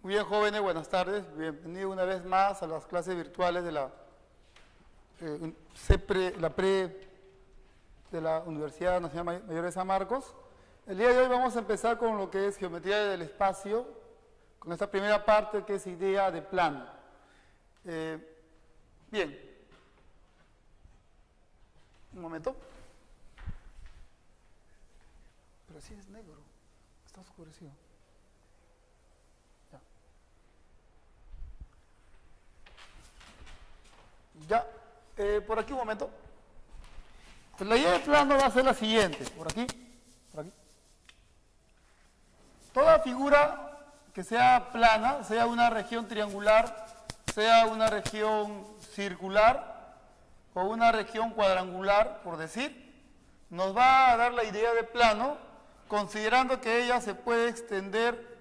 Muy bien, jóvenes, buenas tardes. Bienvenidos una vez más a las clases virtuales de la PRE de la Universidad Nacional Mayor de San Marcos. El día de hoy vamos a empezar con lo que es geometría del espacio, con esta primera parte que es idea de plano. Bien. Un momento. Pero sí es negro, está oscurecido. Ya, por aquí un momento. Pues la idea de plano va a ser la siguiente, por aquí. Toda figura que sea plana, sea una región triangular, sea una región circular o una región cuadrangular, por decir, nos va a dar la idea de plano, considerando que ella se puede extender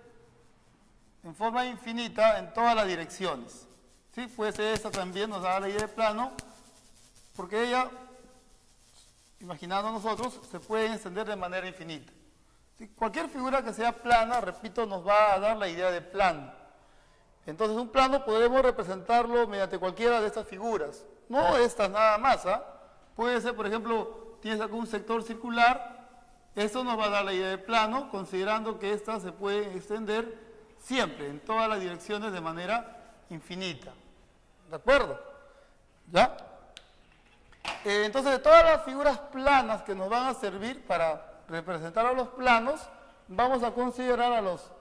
en forma infinita en todas las direcciones. ¿Sí? Puede ser esta también, nos da la idea de plano, porque ella, imaginando nosotros, se puede extender de manera infinita. ¿Sí? Cualquier figura que sea plana, repito, nos va a dar la idea de plano. Entonces, un plano podemos representarlo mediante cualquiera de estas figuras. No estas nada más, ¿ah? Puede ser, por ejemplo, tienes algún sector circular, esto nos va a dar la idea de plano, considerando que esta se puede extender siempre, en todas las direcciones de manera infinita. ¿De acuerdo? ¿Ya? Entonces, de todas las figuras planas que nos van a servir para representar a los planos, vamos a considerar a los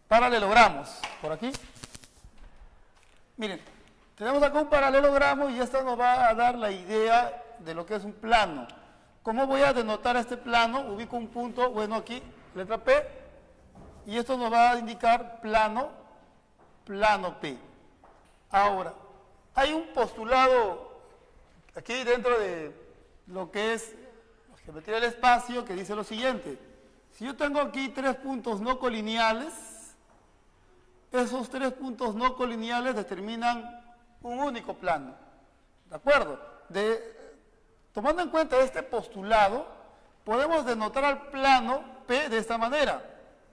paralelogramos. Por aquí. Miren, tenemos acá un paralelogramo y esta nos va a dar la idea de lo que es un plano. ¿Cómo voy a denotar este plano? Ubico un punto, bueno, aquí, letra P, y esto nos va a indicar plano P. Ahora, hay un postulado aquí dentro de lo que es la geometría del espacio que dice lo siguiente. Si yo tengo aquí tres puntos no colineales, esos tres puntos no colineales determinan un único plano. ¿De acuerdo? Tomando en cuenta este postulado, podemos denotar al plano P de esta manera,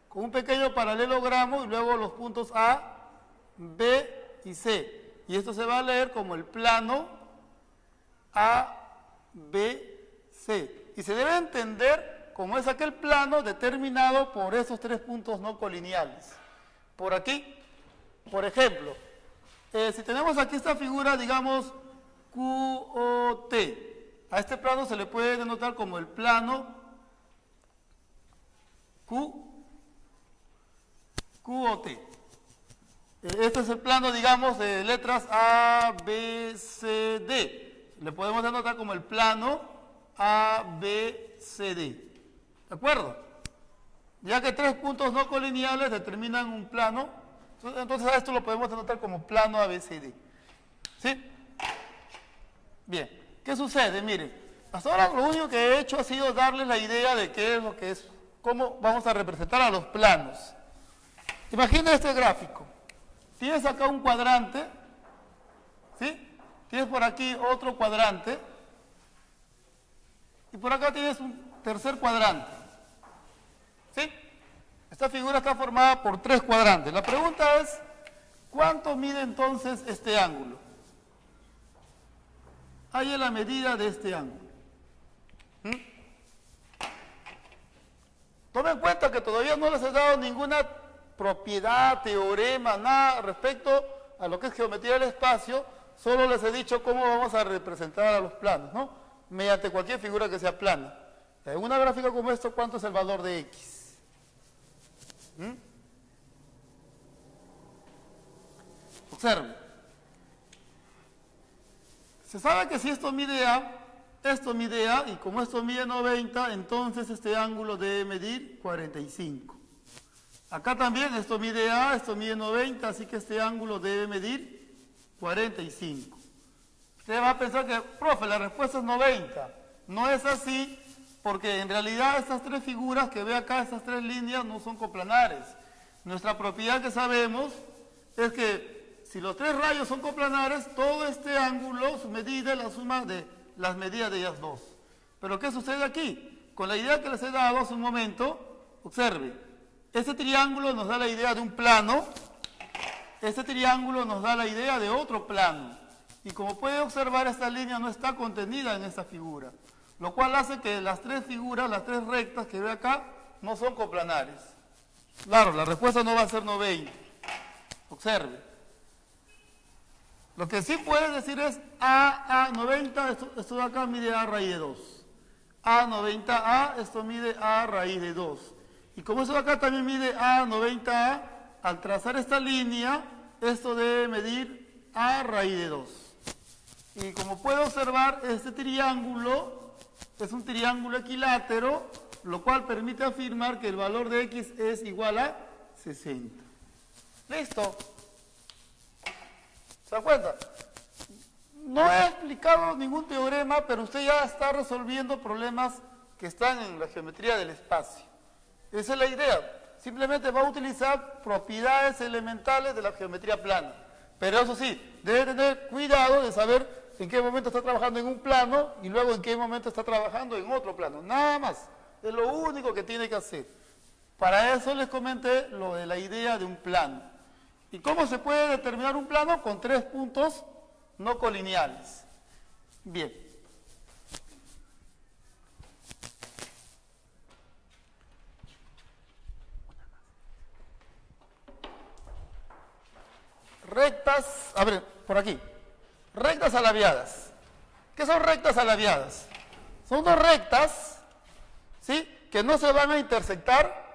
con un pequeño paralelogramo y luego los puntos A, B y C. Y esto se va a leer como el plano ABC. Y se debe entender como es aquel plano determinado por esos tres puntos no colineales. Por aquí, por ejemplo, si tenemos aquí esta figura, digamos, QOT, a este plano se le puede denotar como el plano QOT. Este es el plano, digamos, de letras A, B, C, D. Le podemos denotar como el plano A, B, C, D. ¿De acuerdo? Ya que tres puntos no colineales determinan un plano, entonces a esto lo podemos denotar como plano A, B, C, D. ¿Sí? Bien. ¿Qué sucede? Miren, hasta ahora lo único que he hecho ha sido darles la idea de qué es lo que es, cómo vamos a representar a los planos. Imagina este gráfico. Tienes acá un cuadrante, ¿sí? Tienes por aquí otro cuadrante y por acá tienes un tercer cuadrante, ¿sí? Esta figura está formada por tres cuadrantes. La pregunta es, ¿cuánto mide entonces este ángulo? Ahí es la medida de este ángulo. Tomen en cuenta que todavía no les he dado ninguna propiedad, teorema, nada respecto a lo que es geometría del espacio, solo les he dicho cómo vamos a representar a los planos, ¿no? Mediante cualquier figura que sea plana. En una gráfica como esto, ¿cuánto es el valor de X? Observen. Se sabe que si esto mide A, y como esto mide 90, entonces este ángulo debe medir 45. Acá también esto mide A, esto mide 90, así que este ángulo debe medir 45. Usted va a pensar que, profe, la respuesta es 90. No es así, porque en realidad estas tres figuras que ve acá, estas tres líneas, no son coplanares. Nuestra propiedad que sabemos es que si los tres rayos son coplanares, todo este ángulo, su medida es la suma de las medidas de ellas dos. Pero ¿qué sucede aquí? Con la idea que les he dado hace un momento, observe. Este triángulo nos da la idea de un plano, este triángulo nos da la idea de otro plano. Y como puede observar, esta línea no está contenida en esta figura, lo cual hace que las tres figuras, las tres rectas que ve acá, no son coplanares. Claro, la respuesta no va a ser 90. Observe. Lo que sí puedes decir es A 90, esto de acá mide A raíz de 2. A 90A, esto mide A raíz de 2. Y como esto de acá también mide A 90A, al trazar esta línea, esto debe medir A raíz de 2. Y como puede observar, este triángulo es un triángulo equilátero, lo cual permite afirmar que el valor de X es igual a 60. ¿Listo? ¿Se da cuenta? No he explicado ningún teorema, pero usted ya está resolviendo problemas que están en la geometría del espacio. Esa es la idea. Simplemente va a utilizar propiedades elementales de la geometría plana. Pero eso sí, debe tener cuidado de saber en qué momento está trabajando en un plano y luego en qué momento está trabajando en otro plano. Nada más. Es lo único que tiene que hacer. Para eso les comenté lo de la idea de un plano. ¿Y cómo se puede determinar un plano? Con tres puntos no colineales. Bien. Rectas, a ver, por aquí. Rectas alaviadas. ¿Qué son rectas alaviadas? Son dos rectas, ¿sí?, que no se van a intersectar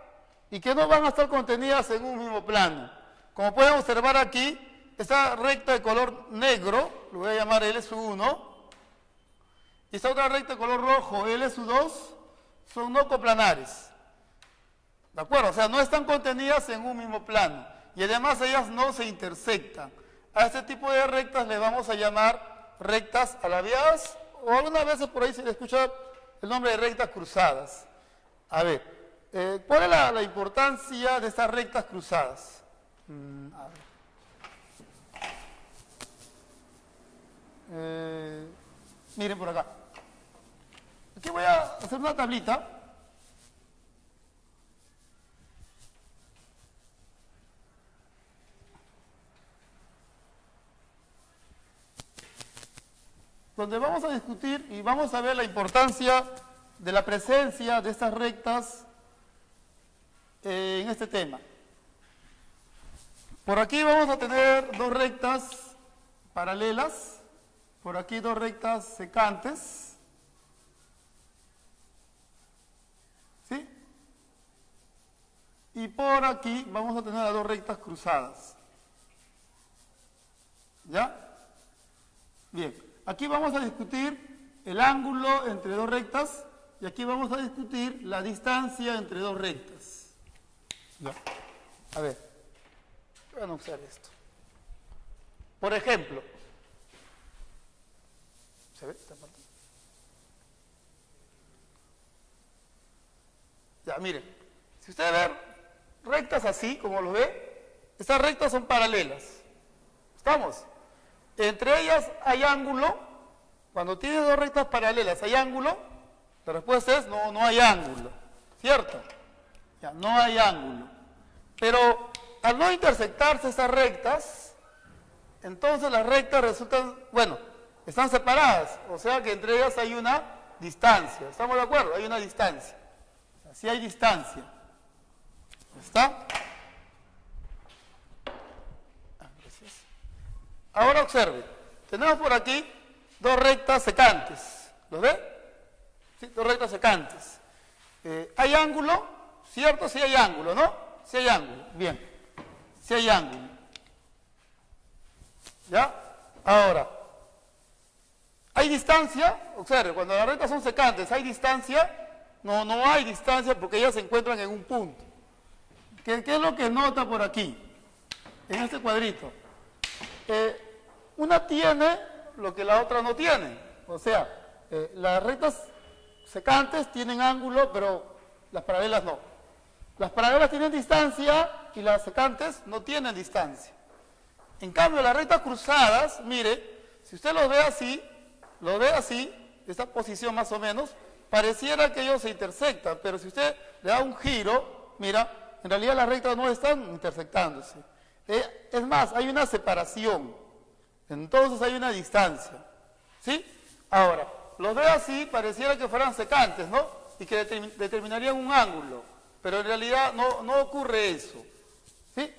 y que no van a estar contenidas en un mismo plano. Como pueden observar aquí, esta recta de color negro, lo voy a llamar L1, y esta otra recta de color rojo, L2, son no coplanares. ¿De acuerdo? O sea, no están contenidas en un mismo plano. Y además ellas no se intersectan. A este tipo de rectas le vamos a llamar rectas alaviadas, o algunas veces por ahí se le escucha el nombre de rectas cruzadas. A ver, ¿cuál es la importancia de estas rectas cruzadas? A ver. Miren por acá. Aquí voy a hacer una tablita. Donde vamos a discutir y vamos a ver la importancia de la presencia de estas rectas en este tema. Por aquí vamos a tener dos rectas paralelas, por aquí dos rectas secantes, ¿sí? Y por aquí vamos a tener las dos rectas cruzadas. ¿Ya? Bien, aquí vamos a discutir el ángulo entre dos rectas y aquí vamos a discutir la distancia entre dos rectas. ¿Ya? A ver, voy a anunciar esto. Por ejemplo, ¿se ve esta parte? Ya, miren, si ustedes ven rectas así, como lo ve, estas rectas son paralelas. ¿Estamos? Entre ellas hay ángulo. Cuando tiene dos rectas paralelas, ¿hay ángulo? La respuesta es no, no hay ángulo. ¿Cierto? Ya, no hay ángulo. Pero al no intersectarse estas rectas, entonces las rectas resultan, bueno, están separadas. O sea que entre ellas hay una distancia. ¿Estamos de acuerdo? Hay una distancia. Así hay distancia. ¿Está? Gracias. Ahora observe. Tenemos por aquí dos rectas secantes. ¿Lo ve? Sí, dos rectas secantes. ¿Hay ángulo? ¿Cierto? Sí hay ángulo, ¿no? Sí hay ángulo. Bien. Sí hay ángulo. ¿Ya? Ahora, ¿hay distancia? Observe, cuando las rectas son secantes, ¿hay distancia? No, no hay distancia porque ellas se encuentran en un punto. ¿Qué es lo que nota por aquí? En este cuadrito. Una tiene lo que la otra no tiene. O sea, las rectas secantes tienen ángulo, pero las paralelas no. Las paralelas tienen distancia y las secantes no tienen distancia. En cambio, las rectas cruzadas, mire, si usted los ve así, esta posición más o menos, pareciera que ellos se intersectan, pero si usted le da un giro, mira, en realidad las rectas no están intersectándose. Es más, hay una separación, entonces hay una distancia, ¿sí? Ahora, los veo así, pareciera que fueran secantes, ¿no? Y que determinarían un ángulo, pero en realidad no ocurre eso, ¿sí?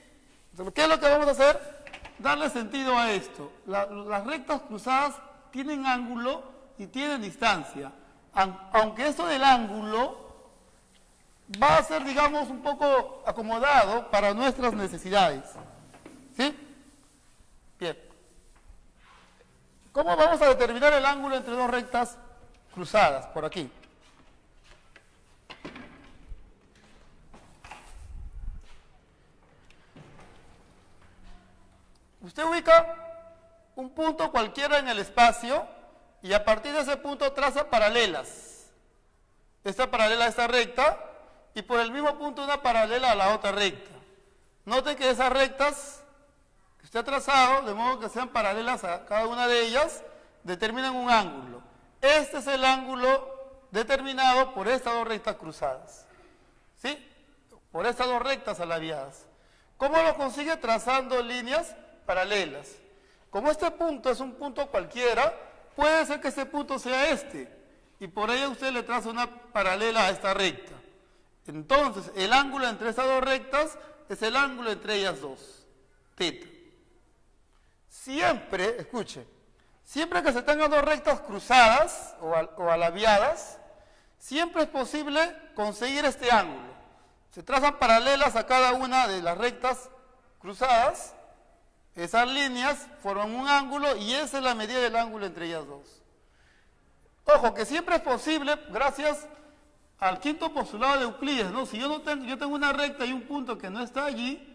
Entonces, ¿qué es lo que vamos a hacer? Darle sentido a esto. Las rectas cruzadas tienen ángulo y tienen distancia, aunque eso del ángulo va a ser, digamos, un poco acomodado para nuestras necesidades, ¿sí? Bien. ¿Cómo vamos a determinar el ángulo entre dos rectas cruzadas? Por aquí. Usted ubica un punto cualquiera en el espacio y a partir de ese punto traza paralelas. Esta paralela a esta recta y por el mismo punto una paralela a la otra recta. Noten que esas rectas que usted ha trazado, de modo que sean paralelas a cada una de ellas, determinan un ángulo. Este es el ángulo determinado por estas dos rectas cruzadas, ¿sí? Por estas dos rectas alaviadas. ¿Cómo lo consigue? Trazando líneas paralelas. Como este punto es un punto cualquiera, puede ser que este punto sea este, y por ello usted le traza una paralela a esta recta. Entonces, el ángulo entre estas dos rectas es el ángulo entre ellas dos, teta. Siempre, escuche, siempre que se tengan dos rectas cruzadas o alaviadas, siempre es posible conseguir este ángulo. Se trazan paralelas a cada una de las rectas cruzadas, esas líneas forman un ángulo y esa es la medida del ángulo entre ellas dos. Ojo, que siempre es posible, gracias al quinto postulado de Euclides, ¿no? Si yo tengo una recta y un punto que no está allí,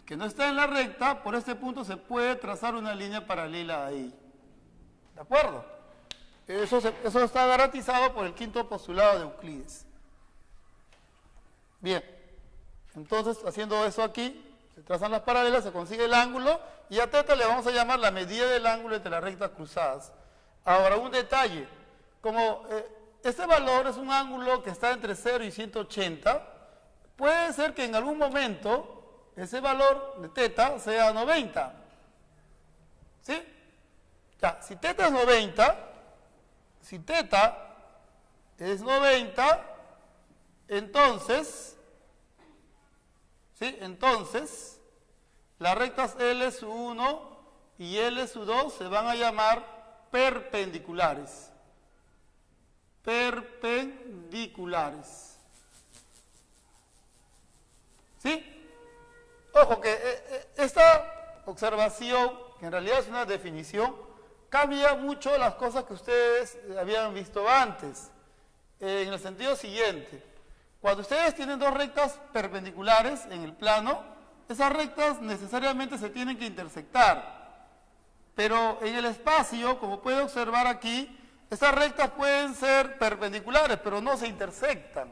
que no está en la recta, por este punto se puede trazar una línea paralela ahí. ¿De acuerdo? Eso está garantizado por el quinto postulado de Euclides. Bien, entonces haciendo eso aquí, se trazan las paralelas, se consigue el ángulo y a teta le vamos a llamar la medida del ángulo entre las rectas cruzadas. Ahora, un detalle, como este valor es un ángulo que está entre 0 y 180, puede ser que en algún momento ese valor de teta sea 90. ¿Sí? Ya, si teta es 90, entonces, ¿sí? Entonces, las rectas L1 y L2 se van a llamar perpendiculares. Perpendiculares. ¿Sí? Ojo que esta observación, que en realidad es una definición, cambia mucho las cosas que ustedes habían visto antes, en el sentido siguiente. Cuando ustedes tienen dos rectas perpendiculares en el plano, esas rectas necesariamente se tienen que intersectar. Pero en el espacio, como puede observar aquí, estas rectas pueden ser perpendiculares, pero no se intersectan.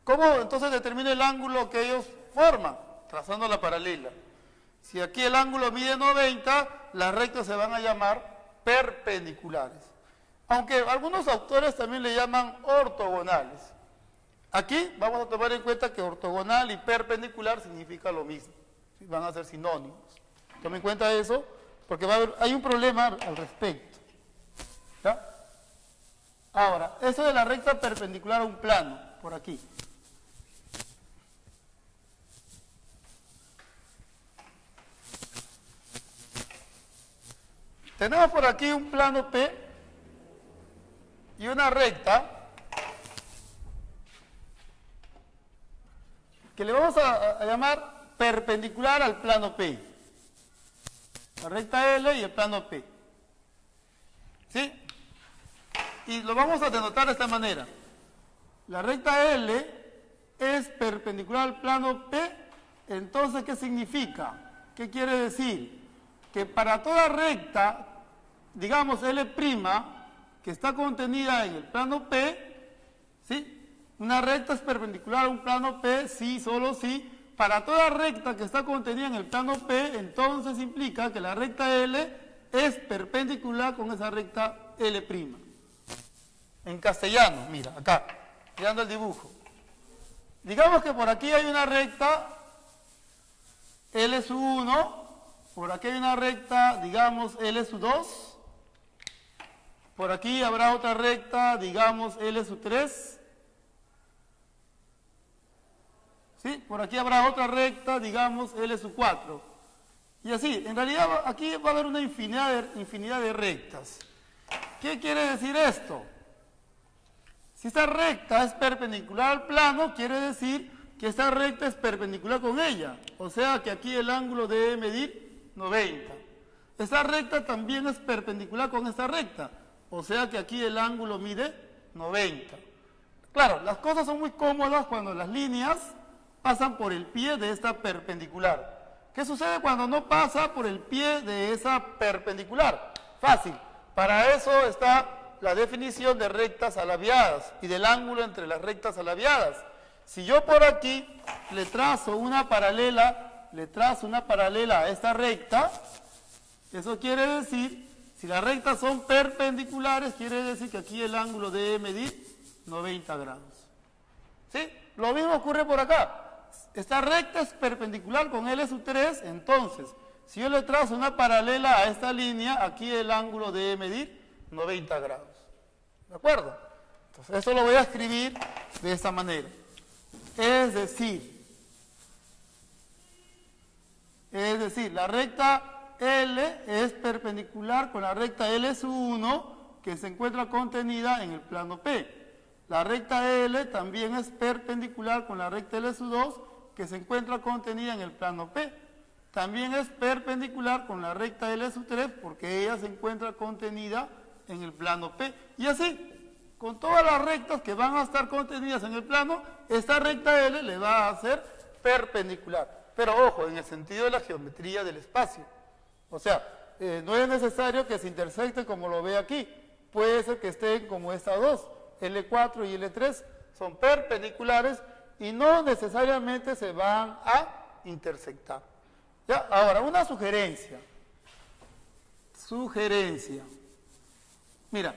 ¿Cómo entonces determina el ángulo que ellos forman? Trazando la paralela. Si aquí el ángulo mide 90, las rectas se van a llamar perpendiculares. Aunque algunos autores también le llaman ortogonales. Aquí vamos a tomar en cuenta que ortogonal y perpendicular significa lo mismo. ¿Sí? Van a ser sinónimos. Tomen en cuenta eso, porque hay un problema al respecto. ¿Ya? Ahora, eso de la recta perpendicular a un plano, por aquí. Tenemos por aquí un plano P y una recta que le vamos a llamar perpendicular al plano P. La recta L y el plano P. ¿Sí? Y lo vamos a denotar de esta manera. La recta L es perpendicular al plano P, entonces, ¿qué significa? ¿Qué quiere decir? Que para toda recta, digamos L', que está contenida en el plano P, ¿sí? Una recta es perpendicular a un plano P, sí, solo sí. Para toda recta que está contenida en el plano P, entonces implica que la recta L es perpendicular con esa recta L'. En castellano, mira, acá, mirando el dibujo. Digamos que por aquí hay una recta L sub 1, por aquí hay una recta, digamos, L sub 2, por aquí habrá otra recta, digamos, L sub 3, ¿sí? Por aquí habrá otra recta, digamos, L sub 4. Y así, en realidad aquí va a haber una infinidad de rectas. ¿Qué quiere decir esto? Si esta recta es perpendicular al plano, quiere decir que esta recta es perpendicular con ella. O sea que aquí el ángulo debe medir 90. Esta recta también es perpendicular con esta recta. O sea que aquí el ángulo mide 90. Claro, las cosas son muy cómodas cuando las líneas pasan por el pie de esta perpendicular. ¿Qué sucede cuando no pasa por el pie de esa perpendicular? Fácil. Para eso está la definición de rectas alabiadas y del ángulo entre las rectas alabiadas. Si yo por aquí le trazo una paralela a esta recta, eso quiere decir, si las rectas son perpendiculares, quiere decir que aquí el ángulo debe medir 90 grados. ¿Sí? Lo mismo ocurre por acá. Esta recta es perpendicular con L sub 3, entonces, si yo le trazo una paralela a esta línea, aquí el ángulo debe medir 90 grados. ¿De acuerdo? Entonces, esto lo voy a escribir de esta manera. Es decir, la recta L es perpendicular con la recta L sub 1 que se encuentra contenida en el plano P. La recta L también es perpendicular con la recta L sub 2 que se encuentra contenida en el plano P. También es perpendicular con la recta L sub 3 porque ella se encuentra contenida en el plano P. Y así, con todas las rectas que van a estar contenidas en el plano, esta recta L le va a ser perpendicular. Pero ojo, en el sentido de la geometría del espacio. O sea, no es necesario que se intersecten como lo ve aquí. Puede ser que estén como estas dos, L4 y L3, son perpendiculares y no necesariamente se van a intersectar. ¿Ya? Ahora, una sugerencia. Mira,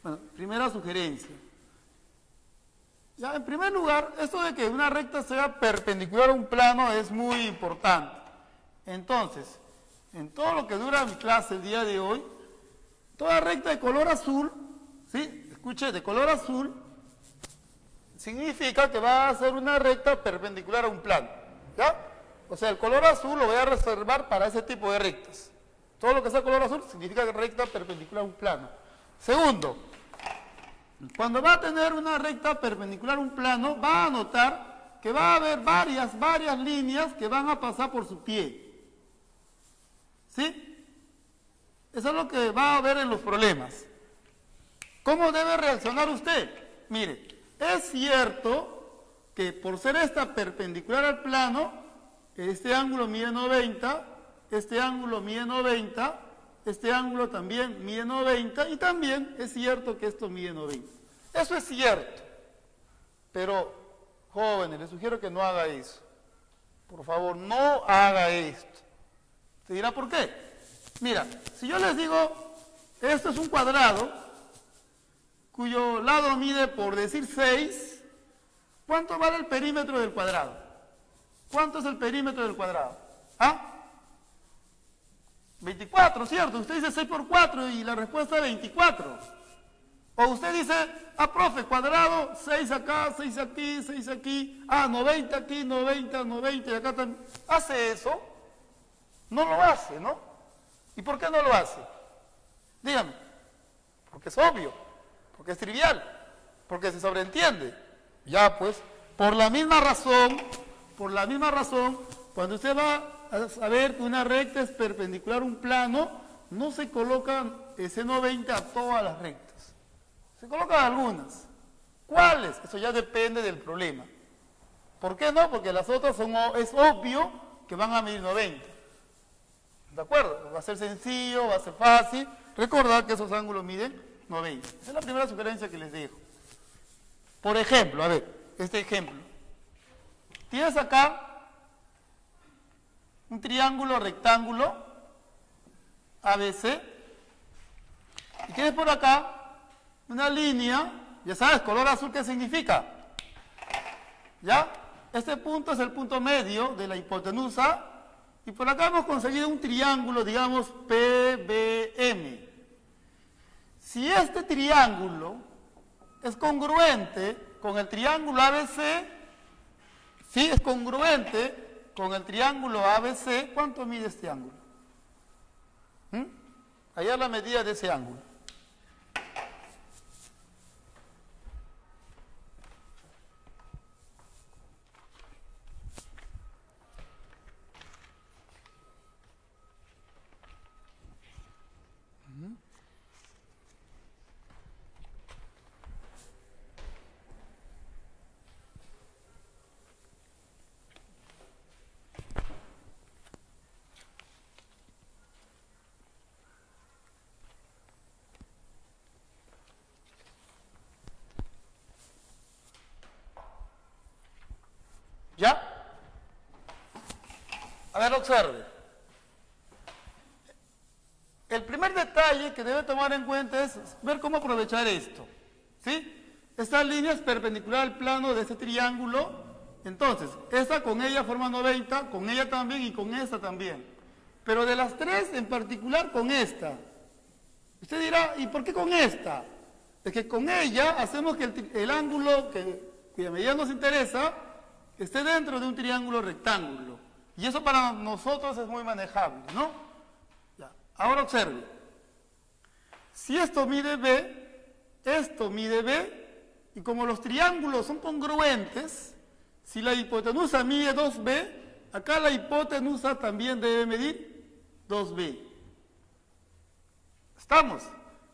bueno, primera sugerencia. Ya, en primer lugar, esto de que una recta sea perpendicular a un plano es muy importante. Entonces, en todo lo que dura mi clase el día de hoy, toda recta de color azul, ¿sí? Escuche, de color azul, significa que va a ser una recta perpendicular a un plano. ¿Ya? O sea, el color azul lo voy a reservar para ese tipo de rectas. Todo lo que sea color azul significa que recta perpendicular a un plano. Segundo, cuando va a tener una recta perpendicular a un plano, va a notar que va a haber varias líneas que van a pasar por su pie. ¿Sí? Eso es lo que va a ver en los problemas. ¿Cómo debe reaccionar usted? Mire, es cierto que por ser esta perpendicular al plano, este ángulo mide 90, este ángulo mide 90, este ángulo también mide 90 y también es cierto que esto mide 90. Eso es cierto, pero jóvenes, les sugiero que no haga eso. Por favor, no haga esto. ¿Se dirá por qué? Mira, si yo les digo, esto es un cuadrado, cuyo lado mide, por decir 6, ¿cuánto vale el perímetro del cuadrado? ¿Cuánto es el perímetro del cuadrado? ¿Ah? 24, ¿cierto? Usted dice 6 por 4 y la respuesta es 24. O usted dice, profe, cuadrado, 6 acá, 6 aquí, 6 aquí, 90 aquí, 90, 90 y acá también. ¿Hace eso? No lo hace, ¿no? ¿Y por qué no lo hace? Dígame. Porque es obvio, porque es trivial, porque se sobreentiende. Ya pues, por la misma razón, cuando usted va a saber que una recta es perpendicular a un plano, no se colocan ese 90 a todas las rectas. Se colocan algunas. ¿Cuáles? Eso ya depende del problema. ¿Por qué no? Porque las otras es obvio que van a medir 90. ¿De acuerdo? Va a ser sencillo, va a ser fácil. Recordad que esos ángulos miden 90. Esa es la primera sugerencia que les dejo. Por ejemplo, a ver, este ejemplo. Tienes acá un triángulo rectángulo ABC y tienes por acá una línea, ya sabes, color azul, ¿qué significa? ¿Ya? Este punto es el punto medio de la hipotenusa y por acá hemos conseguido un triángulo, digamos, PBM. Si este triángulo es congruente con el triángulo ABC, si es congruente con el triángulo ABC, ¿cuánto mide este ángulo? Allá la medida de ese ángulo. ¿Ya? A ver, observe. El primer detalle que debe tomar en cuenta es ver cómo aprovechar esto. ¿Sí? Esta línea es perpendicular al plano de este triángulo. Entonces, esta con ella forma 90, con ella también y con esta también. Pero de las tres, en particular con esta. Usted dirá, ¿y por qué con esta? Es que con ella hacemos que el ángulo cuya medida nos interesa esté dentro de un triángulo rectángulo. Y eso para nosotros es muy manejable, ¿no? Ya. Ahora observe. Si esto mide B, esto mide B, y como los triángulos son congruentes, si la hipotenusa mide 2B, acá la hipotenusa también debe medir 2B. ¿Estamos?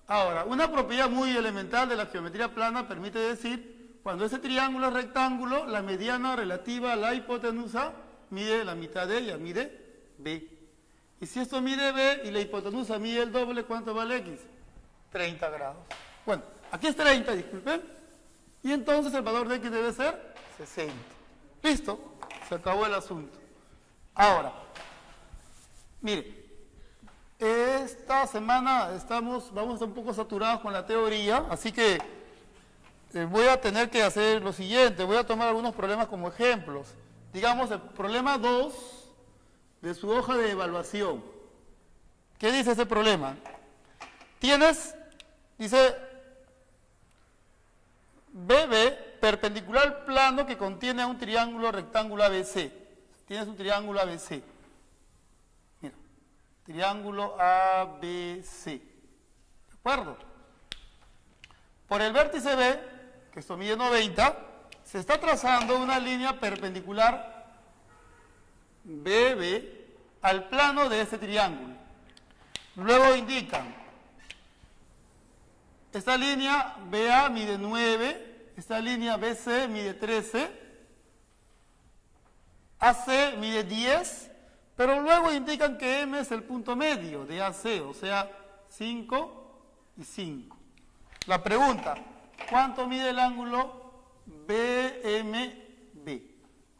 Ahora, una propiedad muy elemental de la geometría plana permite decir cuando ese triángulo es rectángulo, la mediana relativa a la hipotenusa mide la mitad de ella, mide B. Y si esto mide B y la hipotenusa mide el doble, ¿cuánto vale X? 30 grados. Bueno, aquí es 30, disculpen. Y entonces el valor de X debe ser 60. ¿Listo? Se acabó el asunto. Ahora, mire, esta semana vamos a estar un poco saturados con la teoría, así que voy a tener que hacer lo siguiente, voy a tomar algunos problemas como ejemplos. Digamos, el problema 2 de su hoja de evaluación. ¿Qué dice ese problema? Dice, BB perpendicular al plano que contiene a un triángulo rectángulo ABC. Tienes un triángulo ABC. Mira, triángulo ABC. ¿De acuerdo? Por el vértice B, que esto mide 90, se está trazando una línea perpendicular BB al plano de este triángulo. Luego indican, esta línea BA mide 9, esta línea BC mide 13, AC mide 10, pero luego indican que M es el punto medio de AC, o sea, 5 y 5. La pregunta, ¿cuánto mide el ángulo BMB?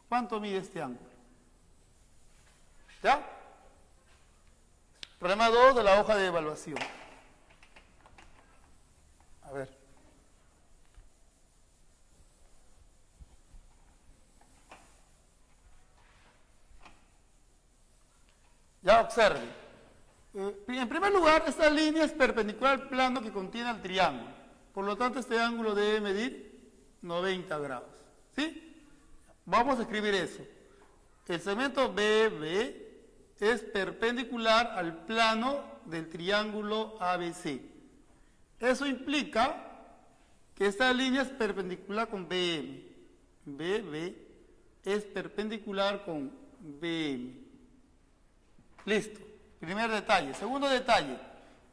¿Cuánto mide este ángulo? ¿Ya? Problema 2 de la hoja de evaluación. A ver. Ya observe. En primer lugar, esta línea es perpendicular al plano que contiene el triángulo. Por lo tanto, este ángulo debe medir 90 grados. ¿Sí? Vamos a escribir eso. El segmento BB es perpendicular al plano del triángulo ABC. Eso implica que esta línea es perpendicular con BM. BB es perpendicular con BM. Listo. Primer detalle. Segundo detalle.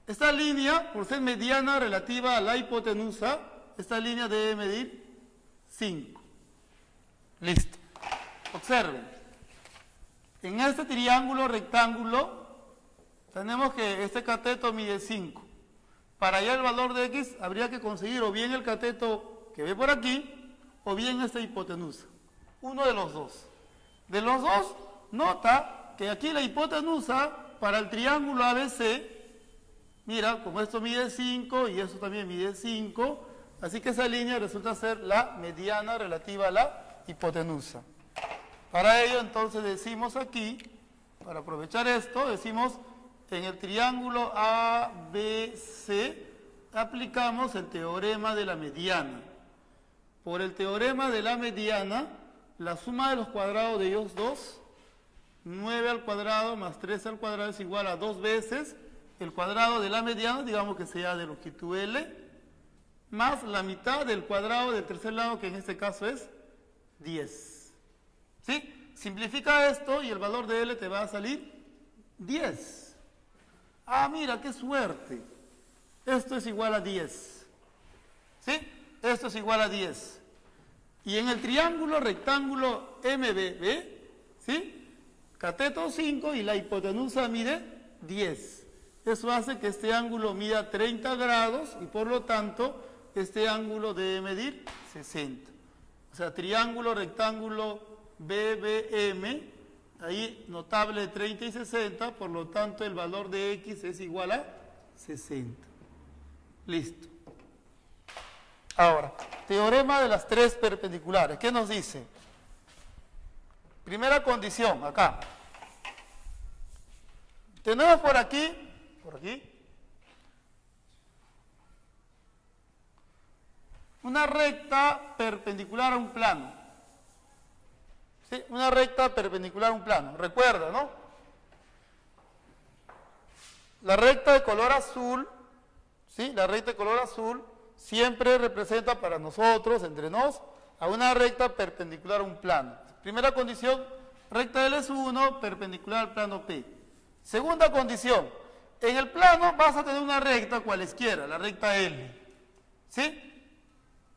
Esta línea, por ser mediana relativa a la hipotenusa, esta línea debe medir 5. Listo. Observen. En este triángulo rectángulo tenemos que este cateto mide 5. Para hallar el valor de X habría que conseguir o bien el cateto que ve por aquí o bien esta hipotenusa. Uno de los dos. De los dos, nota que aquí la hipotenusa para el triángulo ABC, mira, como esto mide 5 y esto también mide 5, así que esa línea resulta ser la mediana relativa a la hipotenusa. Para ello, entonces, decimos aquí, para aprovechar esto, decimos en el triángulo ABC, aplicamos el teorema de la mediana. Por el teorema de la mediana, la suma de los cuadrados de ellos dos, 9 al cuadrado más 13 al cuadrado es igual a 2 veces el cuadrado de la mediana, digamos que sea de longitud L, más la mitad del cuadrado del tercer lado, que en este caso es 10. ¿Sí? Simplifica esto y el valor de L te va a salir 10. Ah, mira, qué suerte. Esto es igual a 10. ¿Sí? Esto es igual a 10. Y en el triángulo rectángulo MBB, ¿sí? Cateto 5 y la hipotenusa mide 10. Eso hace que este ángulo mida 30 grados y por lo tanto este ángulo debe medir 60. O sea, triángulo rectángulo BBM, ahí notable 30 y 60, por lo tanto el valor de X es igual a 60. Listo. Ahora, teorema de las tres perpendiculares. ¿Qué nos dice? Primera condición, acá. Tenemos por aquí, una recta perpendicular a un plano. ¿Sí? Una recta perpendicular a un plano. Recuerda, ¿no? La recta de color azul, ¿sí? La recta de color azul siempre representa para nosotros, entre nos, a una recta perpendicular a un plano. Primera condición, recta L es 1, perpendicular al plano P. Segunda condición, en el plano vas a tener una recta cualesquiera, la recta L. ¿Sí?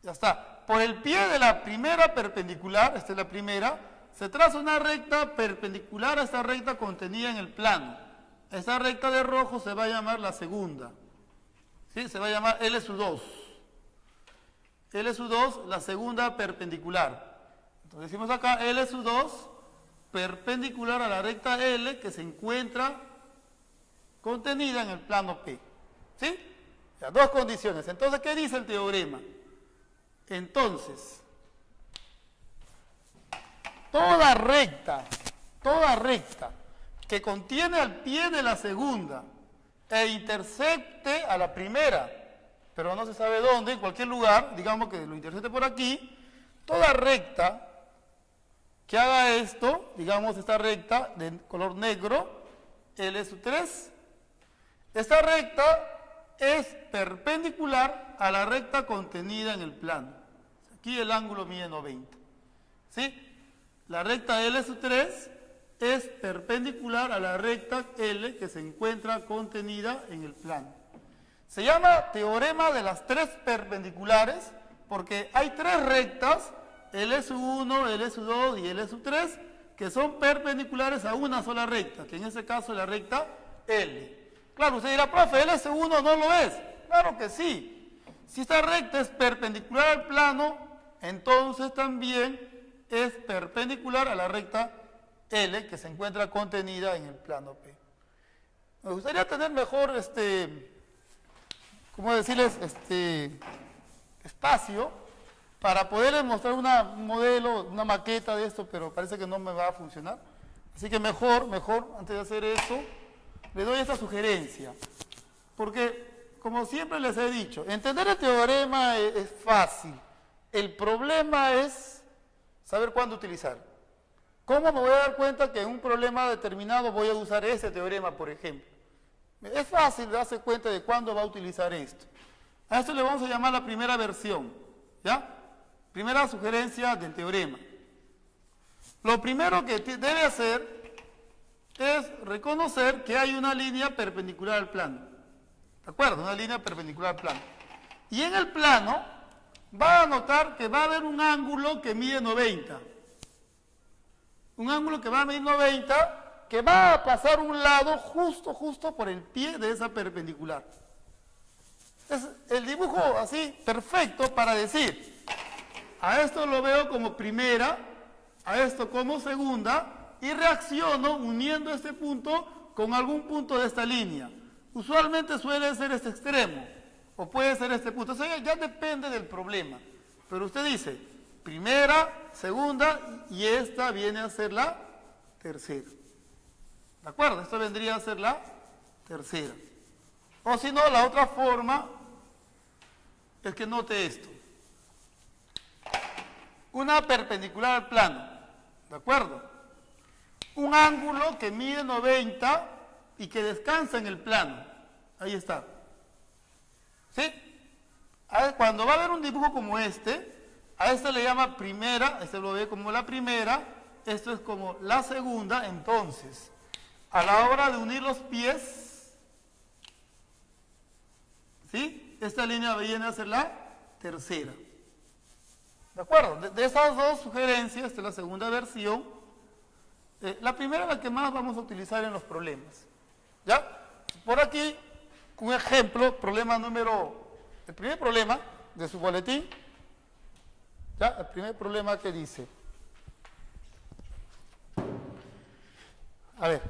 Ya está. Por el pie de la primera perpendicular, esta es la primera, se traza una recta perpendicular a esta recta contenida en el plano. Esta recta de rojo se va a llamar la segunda. ¿Sí? Se va a llamar L sub 2. L sub 2, la segunda perpendicular. Entonces decimos acá L sub 2 perpendicular a la recta L que se encuentra contenida en el plano P. ¿Sí? Ya, dos condiciones. Entonces, ¿qué dice el teorema? Entonces, toda recta que contiene al pie de la segunda e intercepte a la primera, pero no se sabe dónde, en cualquier lugar, digamos que lo intercepte por aquí, toda recta que haga esto, digamos esta recta de color negro, L sub 3, esta recta es perpendicular a la recta contenida en el plano. Aquí el ángulo mide 90. ¿Sí? La recta L sub 3 es perpendicular a la recta L que se encuentra contenida en el plano. Se llama teorema de las tres perpendiculares porque hay tres rectas, L sub 1, L sub 2 y L sub 3, que son perpendiculares a una sola recta, que en este caso es la recta L. Claro, usted dirá, profe, L sub 1 no lo es. Claro que sí. Si esta recta es perpendicular al plano, entonces también es perpendicular a la recta L que se encuentra contenida en el plano P. Me gustaría tener mejor, ¿cómo decirles? Espacio para poderles mostrar un modelo, una maqueta de esto, pero parece que no me va a funcionar. Así que mejor, antes de hacer eso, le doy esta sugerencia. Porque, como siempre les he dicho, entender el teorema es fácil. El problema es saber cuándo utilizar. ¿Cómo me voy a dar cuenta que en un problema determinado voy a usar ese teorema, por ejemplo? Es fácil darse cuenta de cuándo va a utilizar esto. A esto le vamos a llamar la primera versión, ¿ya? Primera sugerencia del teorema. Lo primero que debe hacer es reconocer que hay una línea perpendicular al plano. ¿De acuerdo? Una línea perpendicular al plano. Y en el plano va a notar que va a haber un ángulo que mide 90. Un ángulo que va a medir 90, que va a pasar un lado justo por el pie de esa perpendicular. Es el dibujo así perfecto para decir, a esto lo veo como primera, a esto como segunda, y reacciono uniendo este punto con algún punto de esta línea. Usualmente suele ser este extremo, o puede ser este punto. Eso ya depende del problema. Pero usted dice, primera, segunda, y esta viene a ser la tercera. ¿De acuerdo? Esto vendría a ser la tercera. O si no, la otra forma es que note esto. Una perpendicular al plano. ¿De acuerdo? Un ángulo que mide 90 y que descansa en el plano. Ahí está. ¿Sí? Cuando va a haber un dibujo como este, a este le llama primera, este lo ve como la primera, esto es como la segunda, entonces, a la hora de unir los pies, ¿sí? Esta línea viene a ser la tercera. ¿De acuerdo? De esas dos sugerencias, esta es la segunda versión. La primera es la que más vamos a utilizar en los problemas. ¿Ya? Por aquí, un ejemplo, el primer problema de su boletín. ¿Ya? El primer problema que dice. A ver,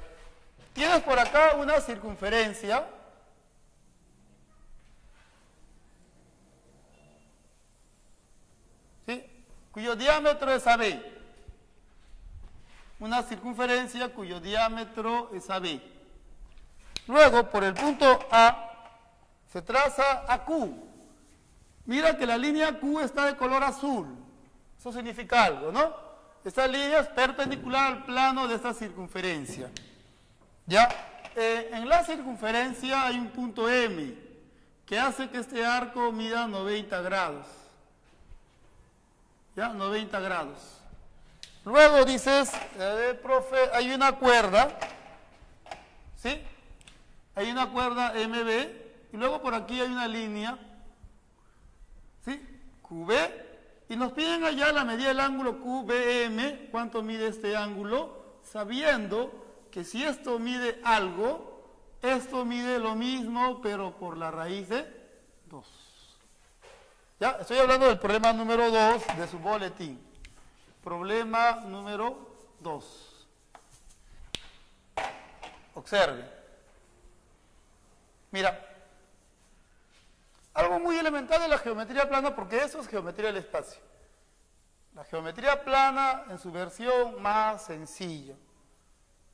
tienes por acá una circunferencia. ¿Sí? Cuyo diámetro es AB. Una circunferencia cuyo diámetro es AB. Luego, por el punto A, se traza AQ. Mira que la línea Q está de color azul. Eso significa algo, ¿no? Esta línea es perpendicular al plano de esta circunferencia. ¿Ya? En la circunferencia hay un punto M que hace que este arco mida 90 grados. ¿Ya? 90 grados. Luego dices, profe, hay una cuerda, ¿sí? Hay una cuerda MB y luego por aquí hay una línea, ¿sí? QB, y nos piden allá la medida del ángulo QBM, cuánto mide este ángulo, sabiendo que si esto mide algo, esto mide lo mismo, pero por la raíz de 2. Ya, estoy hablando del problema número 2 de su boletín. Problema número 2. Observe. Mira, algo muy elemental de la geometría plana, porque eso es geometría del espacio. La geometría plana en su versión más sencilla.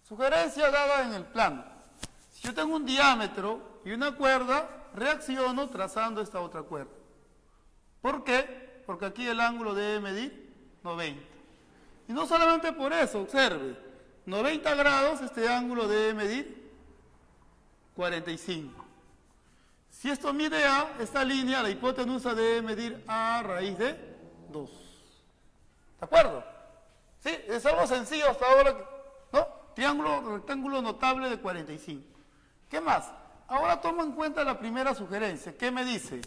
Sugerencia dada en el plano. Si yo tengo un diámetro y una cuerda, reacciono trazando esta otra cuerda. ¿Por qué? Porque aquí el ángulo debe medir 90. Y no solamente por eso, observe, 90 grados, este ángulo debe medir 45. Si esto mide A, esta línea, la hipotenusa debe medir A raíz de 2. ¿De acuerdo? ¿Sí? Es algo sencillo hasta ahora, ¿no? Triángulo, rectángulo notable de 45. ¿Qué más? Ahora toma en cuenta la primera sugerencia. ¿Qué me dice?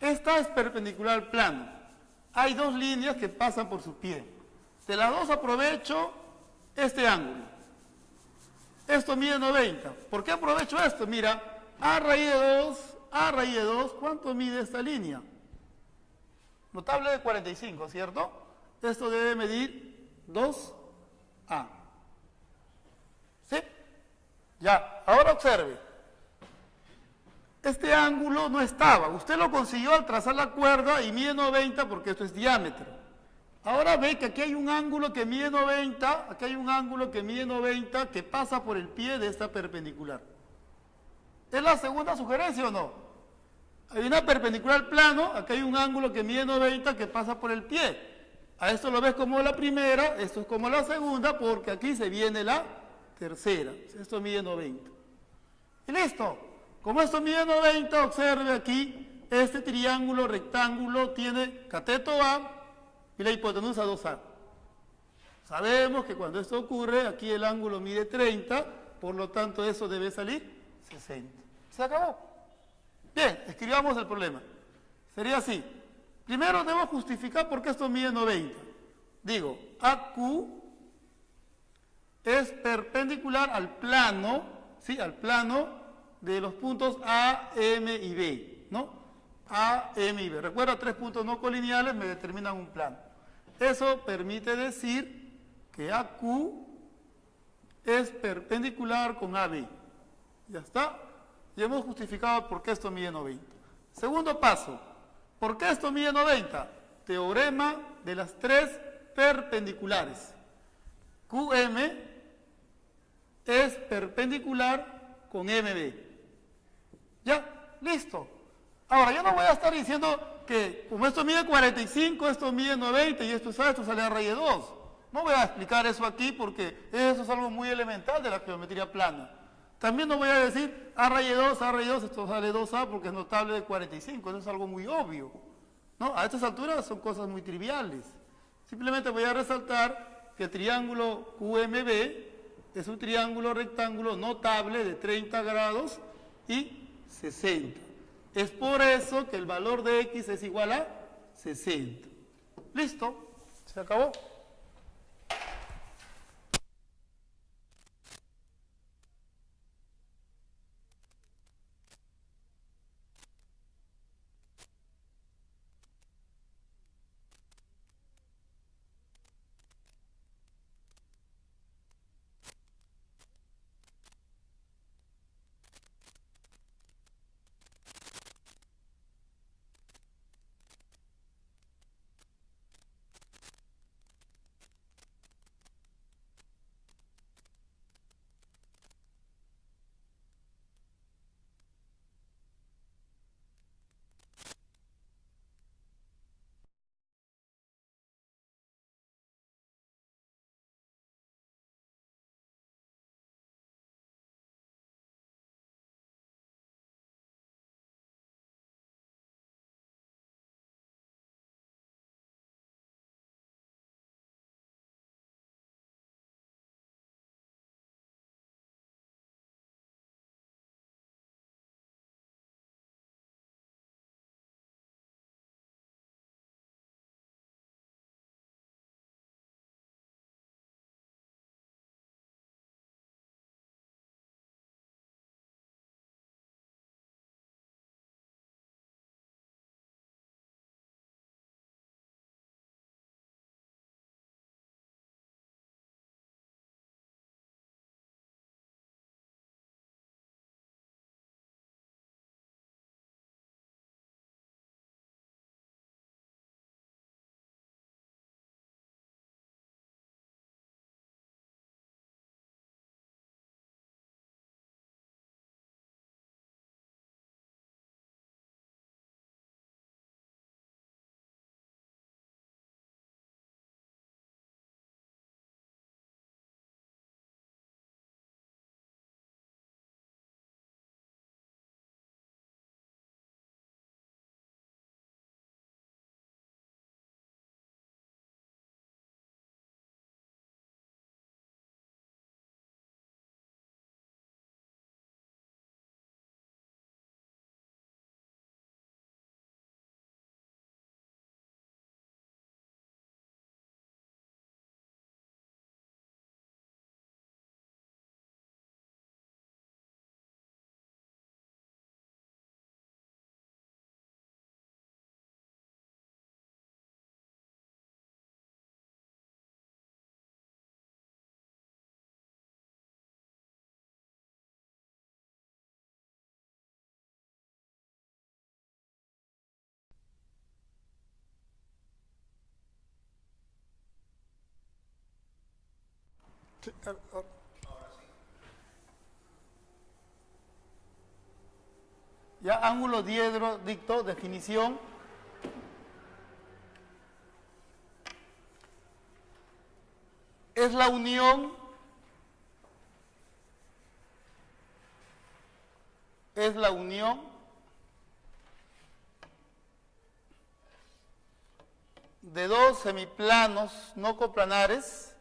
Esta es perpendicular al plano. Hay dos líneas que pasan por su pie. De las dos aprovecho este ángulo. Esto mide 90. ¿Por qué aprovecho esto? Mira, A raíz de 2, ¿cuánto mide esta línea? Notable de 45, ¿cierto? Esto debe medir 2A. ¿Sí? Ya, ahora observe. Este ángulo no estaba. Usted lo consiguió al trazar la cuerda y mide 90 porque esto es diámetro. Ahora ve que aquí hay un ángulo que mide 90, aquí hay un ángulo que mide 90 que pasa por el pie de esta perpendicular. ¿Es la segunda sugerencia o no? Hay una perpendicular al plano, aquí hay un ángulo que mide 90 que pasa por el pie. A esto lo ves como la primera, esto es como la segunda, porque aquí se viene la tercera. Esto mide 90. Y listo. Como esto mide 90, observe aquí, este triángulo rectángulo tiene cateto A y la hipotenusa 2A. Sabemos que cuando esto ocurre, aquí el ángulo mide 30, por lo tanto eso debe salir 60. ¿Se acabó? Bien, escribamos el problema. Sería así. Primero debo justificar por qué esto mide 90. Digo, AQ es perpendicular al plano, ¿sí? Al plano de los puntos A, M y B, ¿no? A, M y B. Recuerda, 3 puntos no colineales me determinan un plano. Eso permite decir que AQ es perpendicular con AB. Ya está. Y hemos justificado por qué esto mide 90. Segundo paso. ¿Por qué esto mide 90? teorema de las tres perpendiculares. QM es perpendicular con MB. Ya, listo. Ahora, yo no voy a estar diciendo que como esto mide 45, esto mide 90 y esto sale a raíz de 2. No voy a explicar eso aquí porque eso es algo muy elemental de la geometría plana. También no voy a decir a raíz de 2, esto sale 2A porque es notable de 45. Eso es algo muy obvio, ¿no? A estas alturas son cosas muy triviales. Simplemente voy a resaltar que el triángulo QMB es un triángulo rectángulo notable de 30 grados y 60. Es por eso que el valor de X es igual a 60. ¿Listo? ¿Se acabó? Ya, ángulo diedro dicto, definición. Es la unión de dos semiplanos no coplanares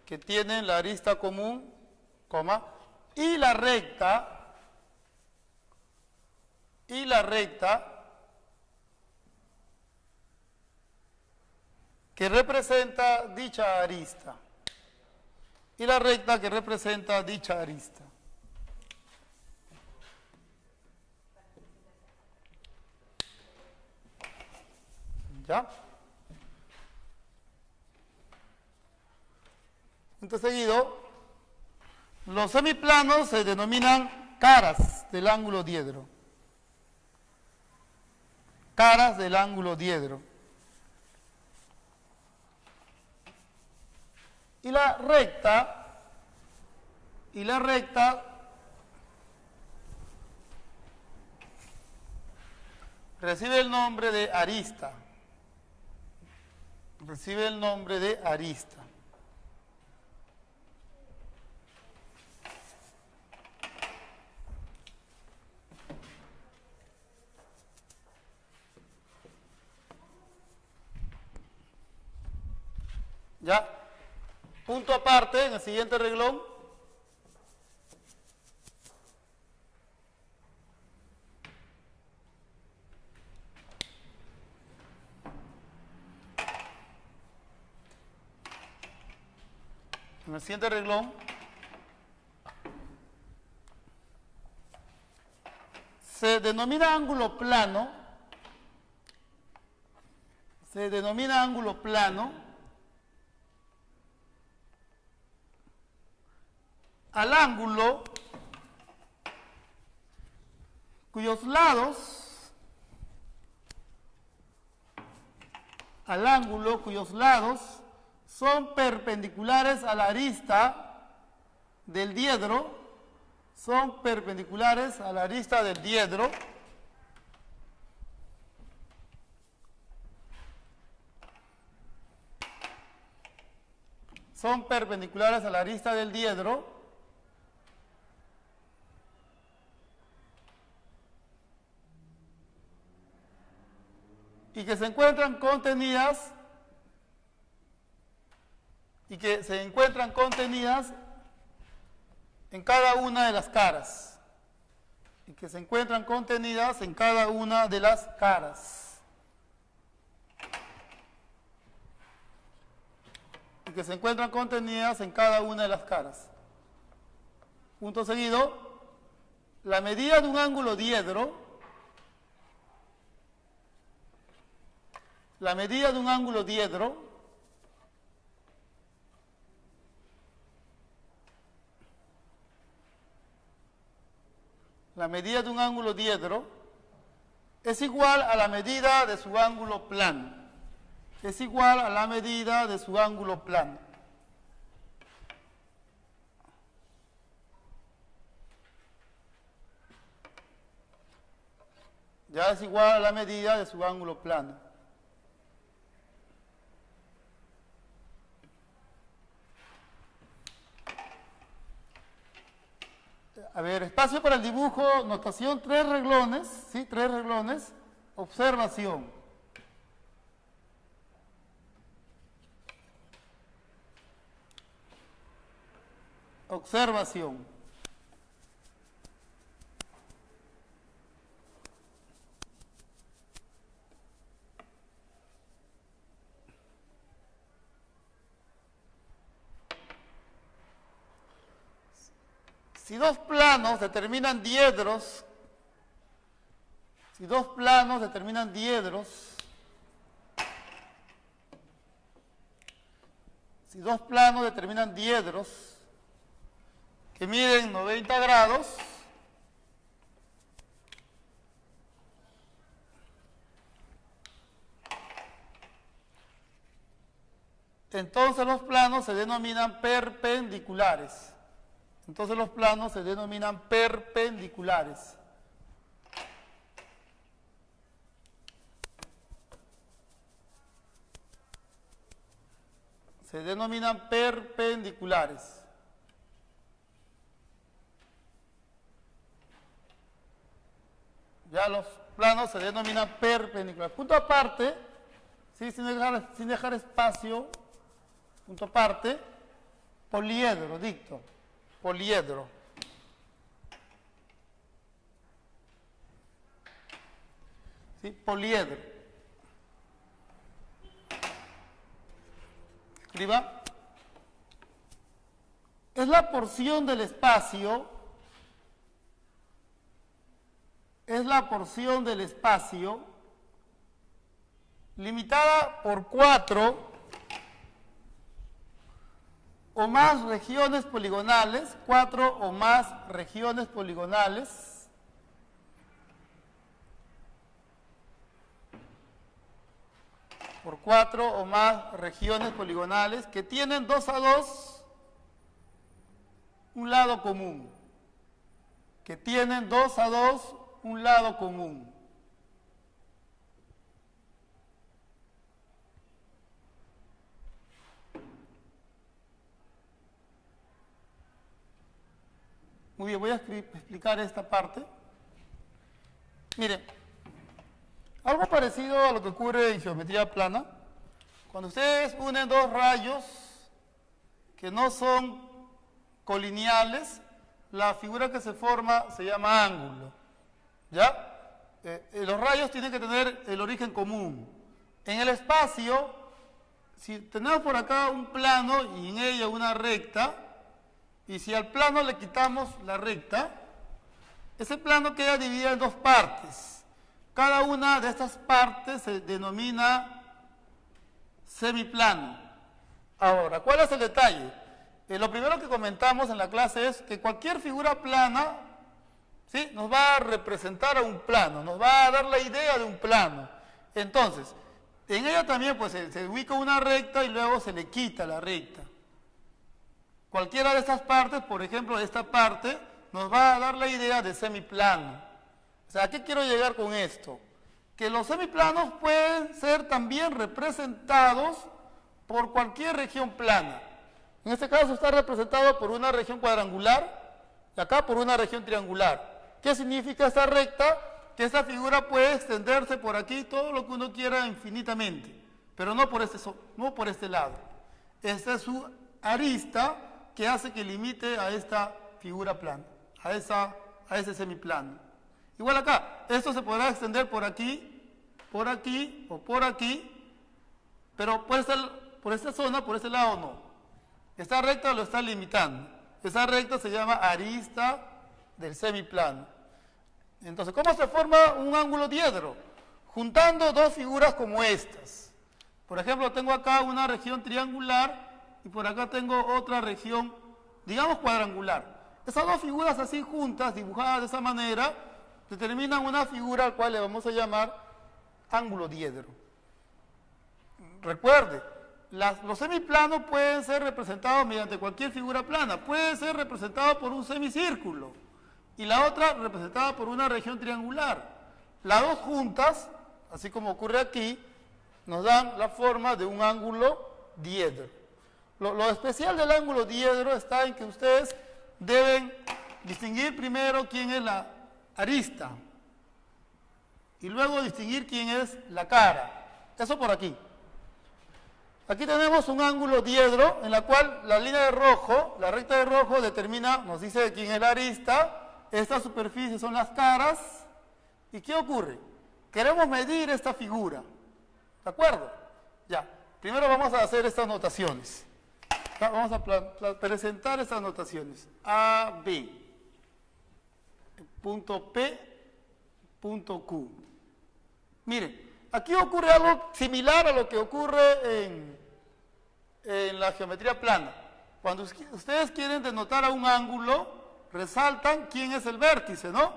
que tienen la arista común, coma, y la recta que representa dicha arista y la recta que representa dicha arista. ¿Ya? Punto seguido, los semiplanos se denominan caras del ángulo diedro. Caras del ángulo diedro. Y la recta recibe el nombre de arista. Recibe el nombre de arista. ¿Ya? Punto aparte en el siguiente renglón. En el siguiente renglón se denomina ángulo plano. Se denomina ángulo plano al ángulo cuyos lados son perpendiculares a la arista del diedro, son perpendiculares a la arista del diedro, son perpendiculares a la arista del diedro, y que se encuentran contenidas en cada una de las caras. Y que se encuentran contenidas en cada una de las caras. Y que se encuentran contenidas en cada una de las caras. Punto seguido, la medida de un ángulo diedro, la medida de un ángulo diedro es igual a la medida de su ángulo plano. Es igual a la medida de su ángulo plano. Ya es igual a la medida de su ángulo plano. A ver, espacio para el dibujo, notación, 3 renglones, ¿sí? 3 renglones, observación. Observación. Si dos planos determinan diedros, que miden 90 grados, entonces los planos se denominan perpendiculares. Se denominan perpendiculares. Ya los planos se denominan perpendiculares. Punto aparte, ¿sí? sin dejar espacio, punto aparte, poliedro, dicto, poliedro. ¿Sí? Poliedro. escriba, es la porción del espacio, limitada por 4 o más regiones poligonales, 4 o más regiones poligonales, por 4 o más regiones poligonales que tienen 2 a 2 un lado común, un lado común. Muy bien, voy a explicar esta parte. Miren, algo parecido a lo que ocurre en geometría plana. Cuando ustedes unen dos rayos que no son colineales, la figura que se forma se llama ángulo. ¿Ya? Los rayos tienen que tener el origen común. En el espacio, si tenemos por acá un plano y en ella una recta, y si al plano le quitamos la recta, ese plano queda dividido en dos partes. Cada una de estas partes se denomina semiplano. Ahora, ¿cuál es el detalle? Lo primero que comentamos en la clase es que cualquier figura plana, ¿sí?, nos va a representar a un plano, nos va a dar la idea de un plano. Entonces, en ella también pues, se ubica una recta y luego se le quita la recta. Cualquiera de estas partes, por ejemplo, esta parte, nos va a dar la idea de semiplano. O sea, ¿a qué quiero llegar con esto? Que los semiplanos pueden ser también representados por cualquier región plana. En este caso está representado por una región cuadrangular y acá por una región triangular. ¿Qué significa esta recta? Que esta figura puede extenderse por aquí todo lo que uno quiera infinitamente, pero no por este lado. Esta es su arista que hace que limite a esta figura plana, a ese semiplano. Igual acá, esto se podrá extender por aquí o por aquí, pero por esta zona, por este lado no. Esta recta lo está limitando. Esa recta se llama arista del semiplano. Entonces, ¿cómo se forma un ángulo diedro? Juntando dos figuras como estas. Por ejemplo, tengo acá una región triangular y por acá tengo otra región, digamos, cuadrangular. Esas dos figuras así juntas, dibujadas de esa manera, determinan una figura al cual le vamos a llamar ángulo diedro. Recuerde, los semiplanos pueden ser representados mediante cualquier figura plana. Puede ser representado por un semicírculo y la otra representada por una región triangular. Las dos juntas, así como ocurre aquí, nos dan la forma de un ángulo diedro. Lo especial del ángulo diedro está en que ustedes deben distinguir primero quién es la arista y luego distinguir quién es la cara. Eso por aquí. Aquí tenemos un ángulo diedro en la cual la línea de rojo, la recta de rojo determina, nos dice quién es la arista, estas superficies son las caras. ¿Y qué ocurre? Queremos medir esta figura. ¿De acuerdo? Ya. Primero vamos a hacer estas notaciones. Vamos a presentar estas notaciones. A, B. Punto P, punto Q. Miren, aquí ocurre algo similar a lo que ocurre en la geometría plana. Cuando ustedes quieren denotar a un ángulo, resaltan quién es el vértice, ¿no?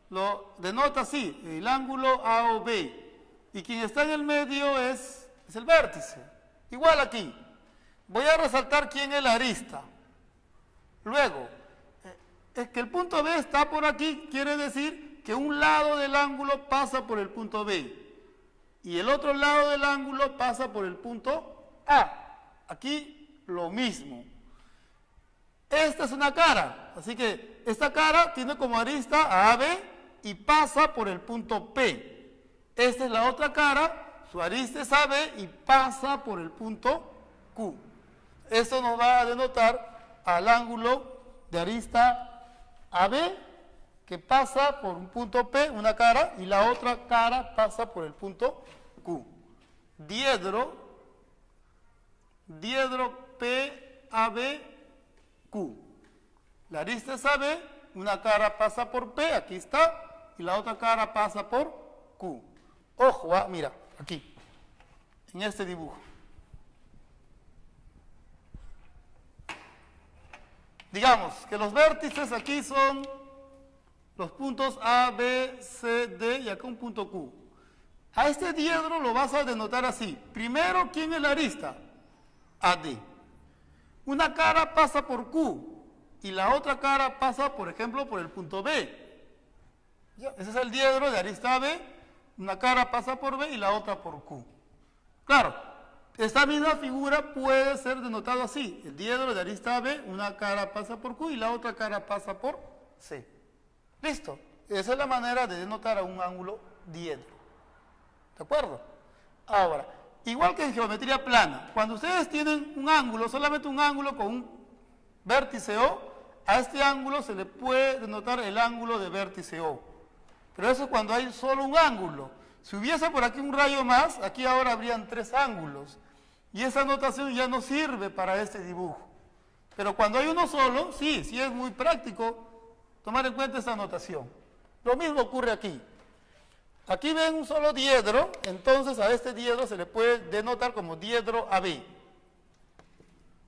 Lo denota así, el ángulo A o B. Y quien está en el medio es el vértice. Igual aquí. Voy a resaltar quién es la arista. Luego, es que el punto B está por aquí, quiere decir que un lado del ángulo pasa por el punto B y el otro lado del ángulo pasa por el punto A. Aquí lo mismo. Esta es una cara, así que esta cara tiene como arista a AB y pasa por el punto P. Esta es la otra cara, su arista es AB y pasa por el punto Q. Esto nos va a denotar al ángulo de arista AB que pasa por un punto P, una cara, y la otra cara pasa por el punto Q. Diedro diedro PABQ. La arista es AB, una cara pasa por P, aquí está, y la otra cara pasa por Q. Ojo, mira, aquí, en este dibujo. Digamos que los vértices aquí son los puntos A, B, C, D y acá un punto Q. A este diedro lo vas a denotar así. Primero, ¿quién es la arista? AD. Una cara pasa por Q y la otra cara pasa, por ejemplo, por el punto B. ¿Ya? Ese es el diedro de arista AB. Una cara pasa por B y la otra por Q. Claro, esta misma figura puede ser denotado así. El diedro de arista AB, una cara pasa por Q y la otra cara pasa por C. Listo. Esa es la manera de denotar a un ángulo diedro. ¿De acuerdo? Ahora, igual que en geometría plana, cuando ustedes tienen un ángulo, solamente un ángulo con un vértice O, a este ángulo se le puede denotar el ángulo de vértice O. Pero eso es cuando hay solo un ángulo. Si hubiese por aquí un rayo más, aquí ahora habrían 3 ángulos. Y esa notación ya no sirve para este dibujo. Pero cuando hay uno solo, sí es muy práctico tomar en cuenta esta notación. Lo mismo ocurre aquí. Aquí ven un solo diedro, entonces a este diedro se le puede denotar como diedro AB.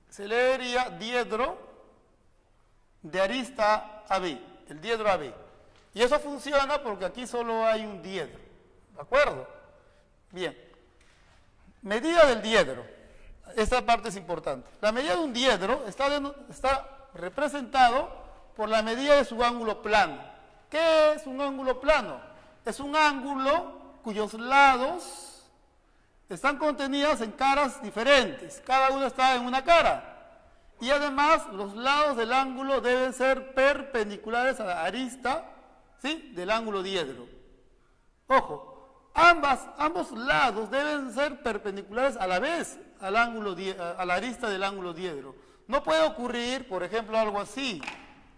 Se leería diedro de arista AB, el diedro AB. Y eso funciona porque aquí solo hay un diedro. ¿De acuerdo? Bien. Medida del diedro. Esta parte es importante. La medida de un diedro está representado por la medida de su ángulo plano. ¿Qué es un ángulo plano? Es un ángulo cuyos lados están contenidos en caras diferentes. Cada uno está en una cara. Y además los lados del ángulo deben ser perpendiculares a la arista, ¿sí?, del ángulo diedro. Ojo, ambos lados deben ser perpendiculares a la vez al ángulo a la arista del ángulo diedro. No puede ocurrir, por ejemplo, algo así.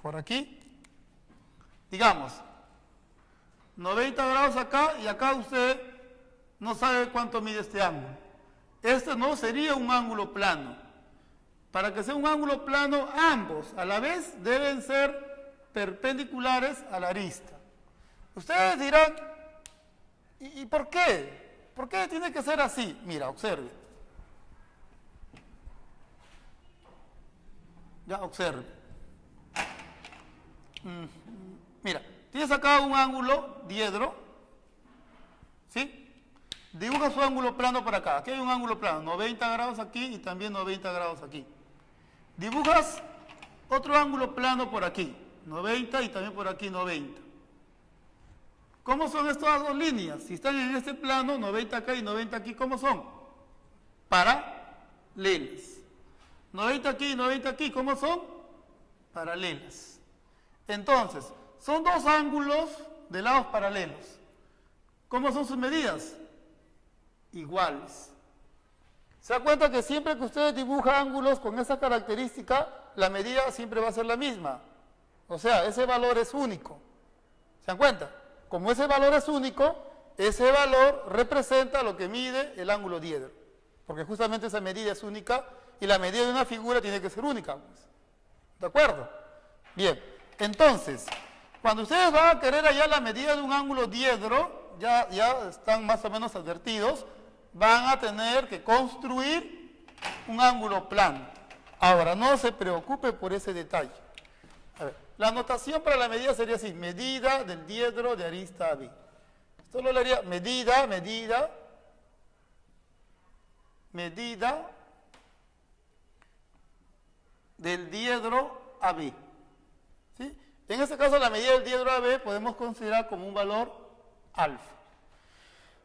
Por aquí, digamos, 90 grados acá y acá usted no sabe cuánto mide este ángulo. Este no sería un ángulo plano. Para que sea un ángulo plano, ambos a la vez deben ser perpendiculares a la arista. Ustedes dirán, ¿y por qué? ¿Por qué tiene que ser así? Mira, observe. Ya, observe. Mira. Tienes acá un ángulo diedro, ¿sí? Dibuja su ángulo plano por acá. Aquí hay un ángulo plano, 90 grados aquí y también 90 grados aquí. Dibujas otro ángulo plano por aquí, 90 y también por aquí 90. ¿Cómo son estas dos líneas? Si están en este plano, 90 acá y 90 aquí, ¿cómo son? Paralelas. 90 aquí y 90 aquí, ¿cómo son? Paralelas. Entonces, son dos ángulos de lados paralelos. ¿Cómo son sus medidas? Iguales. ¿Se da cuenta que siempre que usted dibuja ángulos con esa característica, la medida siempre va a ser la misma? O sea, ese valor es único. ¿Se dan cuenta? Como ese valor es único, ese valor representa lo que mide el ángulo diedro. Porque justamente esa medida es única y la medida de una figura tiene que ser única. Pues. ¿De acuerdo? Bien, entonces, cuando ustedes van a querer hallar la medida de un ángulo diedro, ya están más o menos advertidos, van a tener que construir un ángulo plano. Ahora, no se preocupe por ese detalle. A ver, la notación para la medida sería así, medida del diedro de arista AB. Esto lo leería medida del diedro AB. ¿Sí? En este caso, la medida del diedro AB podemos considerar como un valor alfa.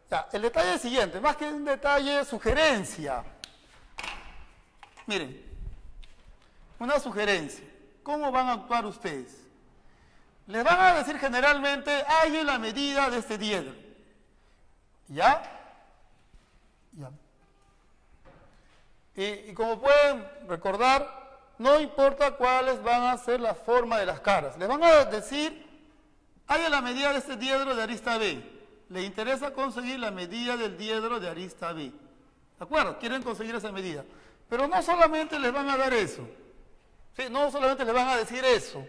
Ya, el detalle es el siguiente, más que un detalle, sugerencia. Miren, una sugerencia. ¿Cómo van a actuar ustedes? Les van a decir generalmente, hallen la medida de este diedro. ¿Ya? Ya. Y como pueden recordar, no importa cuáles van a ser la forma de las caras. Les van a decir, hallen la medida de este diedro de arista B. Le interesa conseguir la medida del diedro de arista B. ¿De acuerdo? Quieren conseguir esa medida. Pero no solamente les van a dar eso, ¿sí? No solamente les van a decir eso,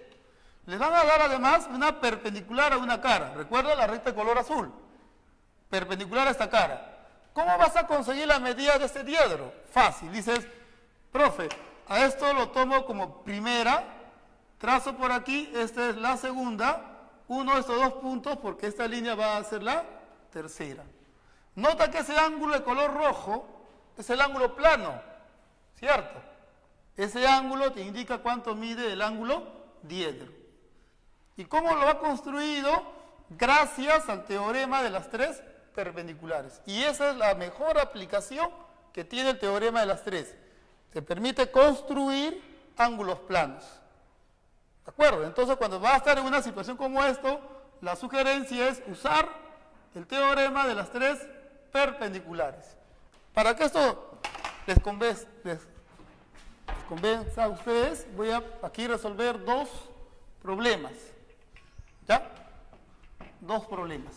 les van a dar además una perpendicular a una cara. Recuerda la recta de color azul, perpendicular a esta cara. ¿Cómo vas a conseguir la medida de este diedro? Fácil, dices, profe, a esto lo tomo como primera, trazo por aquí, esta es la segunda, uno de estos dos puntos porque esta línea va a ser la tercera. Nota que ese ángulo de color rojo es el ángulo plano, ¿cierto? Ese ángulo te indica cuánto mide el ángulo diedro. ¿Y cómo lo ha construido? Gracias al teorema de las tres perpendiculares. Y esa es la mejor aplicación que tiene el teorema de las tres. Te permite construir ángulos planos. ¿De acuerdo? Entonces, cuando vas a estar en una situación como esto, la sugerencia es usar el teorema de las tres perpendiculares. Para que esto les convenza a ustedes, voy a aquí resolver dos problemas. ¿Ya? Dos problemas.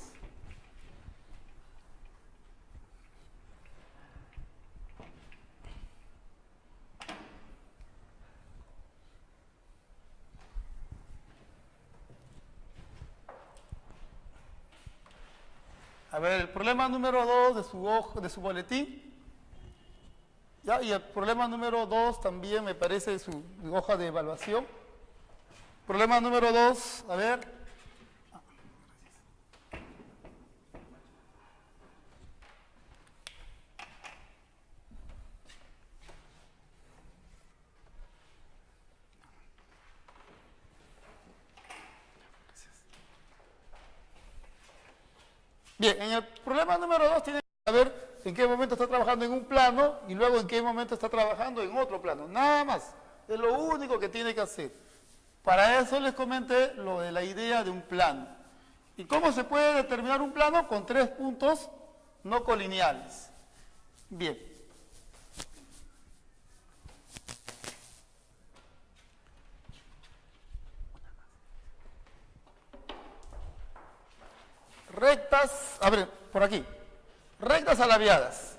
A ver, el problema número 2 de su boletín. ¿Ya? Y el problema número 2 también me parece de su hoja de evaluación. Problema número 2, a ver. Bien, en el problema número 2 tiene que saber en qué momento está trabajando en un plano y luego en qué momento está trabajando en otro plano. Nada más. Es lo único que tiene que hacer. Para eso les comenté lo de la idea de un plano. ¿Y cómo se puede determinar un plano? Con tres puntos no colineales. Bien. Rectas, a ver, por aquí. Rectas alaviadas.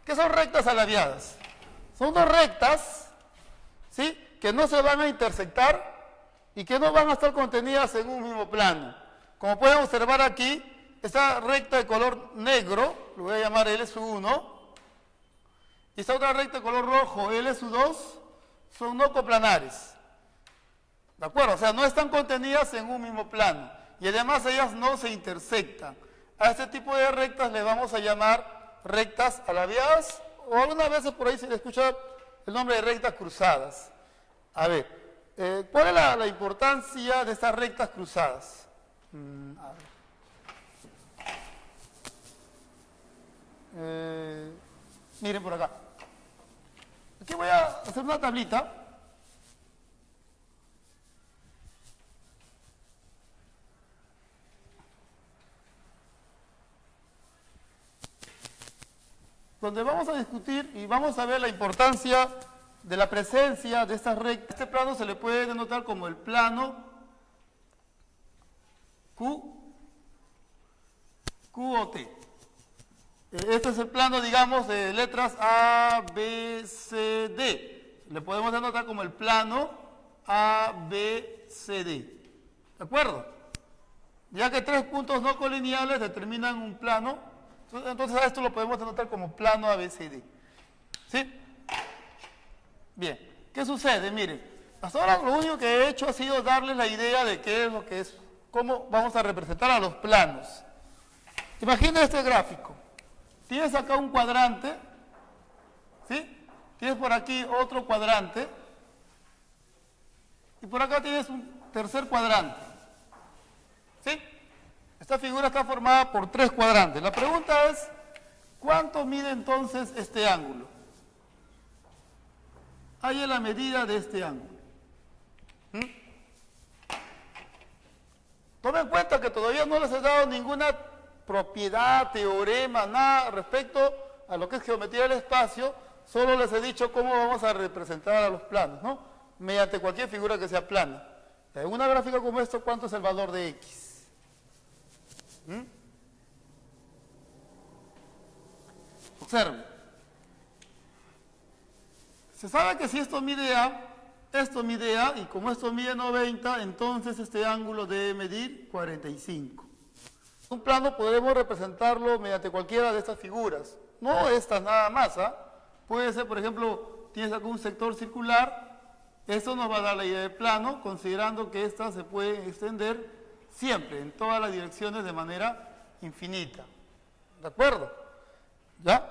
¿Qué son rectas alaviadas? Son dos rectas, ¿sí?, que no se van a intersectar y que no van a estar contenidas en un mismo plano. Como pueden observar aquí, esta recta de color negro, lo voy a llamar L1, y esta otra recta de color rojo, L2, son no coplanares. ¿De acuerdo? O sea, no están contenidas en un mismo plano. Y además ellas no se intersectan. A este tipo de rectas le vamos a llamar rectas alaviadas, o algunas veces por ahí se le escucha el nombre de rectas cruzadas. A ver, ¿cuál es la importancia de estas rectas cruzadas? A ver. Miren por acá. Aquí voy a hacer una tablita. Donde vamos a discutir y vamos a ver la importancia de la presencia de estas rectas. Este plano se le puede denotar como el plano QOT. Este es el plano, digamos, de letras A, B, C, D. Le podemos denotar como el plano A, B, C, D. ¿De acuerdo? Ya que tres puntos no colineales determinan un plano, entonces a esto lo podemos denotar como plano ABCD. ¿Sí? Bien. ¿Qué sucede? Miren, hasta ahora lo único que he hecho ha sido darles la idea de qué es lo que es, cómo vamos a representar a los planos. Imagina este gráfico. Tienes acá un cuadrante, ¿sí? Tienes por aquí otro cuadrante y por acá tienes un tercer cuadrante. ¿Sí? Esta figura está formada por tres cuadrantes. La pregunta es, ¿cuánto mide entonces este ángulo? Hay la medida de este ángulo. Tomen en cuenta que todavía no les he dado ninguna propiedad, teorema, nada respecto a lo que es geometría del espacio, solo les he dicho cómo vamos a representar a los planos, ¿no? Mediante cualquier figura que sea plana. En una gráfica como esta, ¿cuánto es el valor de X? Observen. se sabe que si esto mide A, y como esto mide 90, entonces este ángulo debe medir 45. Un plano podemos representarlo mediante cualquiera de estas figuras, no estas nada más, ¿ah? Puede ser, por ejemplo, tienes acá un sector circular, esto nos va a dar la idea de plano, considerando que esta se puede extender siempre, en todas las direcciones de manera infinita. ¿De acuerdo? ¿Ya?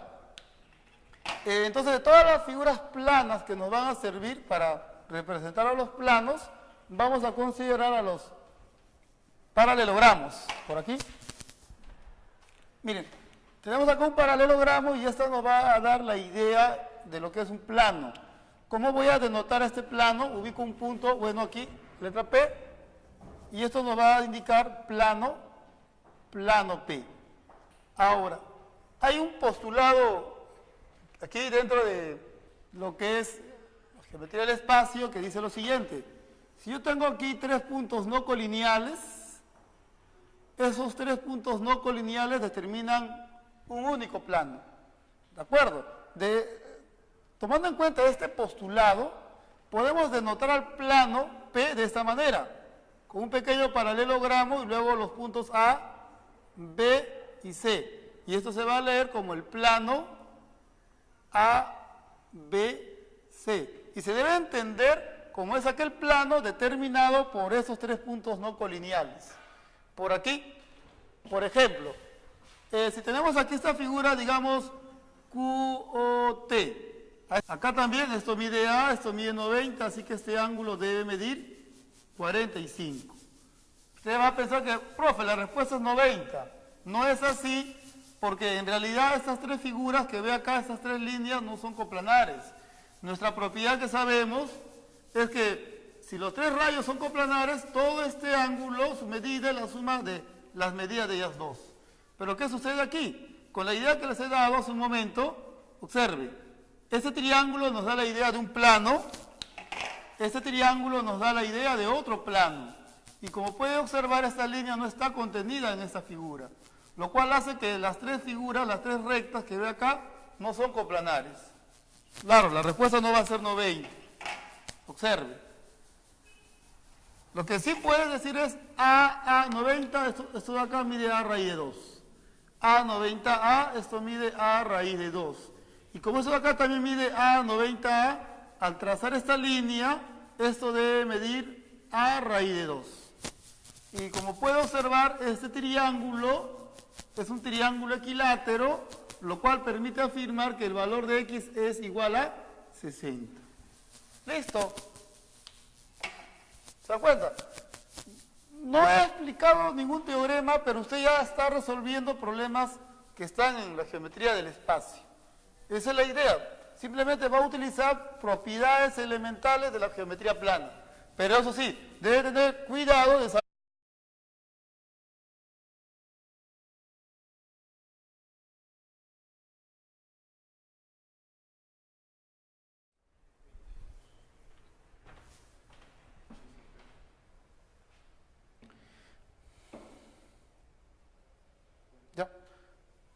Entonces, de todas las figuras planas que nos van a servir para representar a los planos, vamos a considerar a los paralelogramos. Por aquí. Miren, tenemos acá un paralelogramo y esto nos va a dar la idea de lo que es un plano. ¿Cómo voy a denotar este plano? Ubico un punto, bueno, aquí, letra P, y esto nos va a indicar plano P. Ahora, hay un postulado aquí dentro de lo que es la geometría del espacio que dice lo siguiente. Si yo tengo aquí tres puntos no colineales, esos tres puntos no colineales determinan un único plano. ¿De acuerdo? Tomando en cuenta este postulado, podemos denotar al plano P de esta manera, con un pequeño paralelogramo y luego los puntos A, B y C. Y esto se va a leer como el plano A, B, C. Y se debe entender como es aquel plano determinado por esos tres puntos no colineales. Por aquí, por ejemplo, si tenemos aquí esta figura, digamos, QOT. Acá también esto mide A, esto mide 90, así que este ángulo debe medir 45. Usted va a pensar que, profe, la respuesta es 90. No es así, porque en realidad estas tres figuras que ve acá, estas tres líneas, no son coplanares. Nuestra propiedad que sabemos es que si los tres rayos son coplanares, todo este ángulo, su medida es la suma de las medidas de ellas dos. Pero ¿qué sucede aquí? Con la idea que les he dado hace un momento, observe, este triángulo nos da la idea de un plano, este triángulo nos da la idea de otro plano. Y como puede observar, esta línea no está contenida en esta figura, lo cual hace que las tres figuras, las tres rectas que ve acá, no son coplanares. Claro, la respuesta no va a ser 90. Observe. Lo que sí puedes decir es A 90, esto de acá mide A raíz de 2. A 90A, esto mide A raíz de 2. Y como esto de acá también mide A 90A, al trazar esta línea, esto debe medir A raíz de 2. Y como puede observar, este triángulo es un triángulo equilátero, lo cual permite afirmar que el valor de X es igual a 60. ¿Listo? ¿Se da cuenta? No he explicado ningún teorema, pero usted ya está resolviendo problemas que están en la geometría del espacio. Esa es la idea. Simplemente va a utilizar propiedades elementales de la geometría plana. Pero eso sí, debe tener cuidado de saber.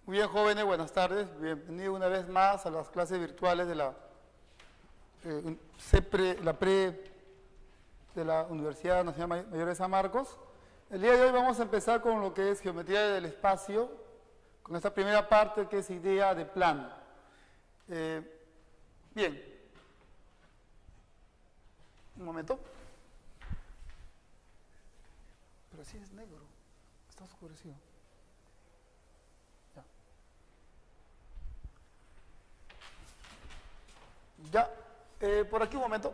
Muy bien, jóvenes, buenas tardes. Bienvenidos una vez más a las clases virtuales de la de la Universidad Nacional Mayor de San Marcos. El día de hoy vamos a empezar con lo que es geometría del espacio, con esta primera parte que es idea de plano. Bien. Un momento. Pero sí es negro, está oscurecido. Ya, por aquí un momento.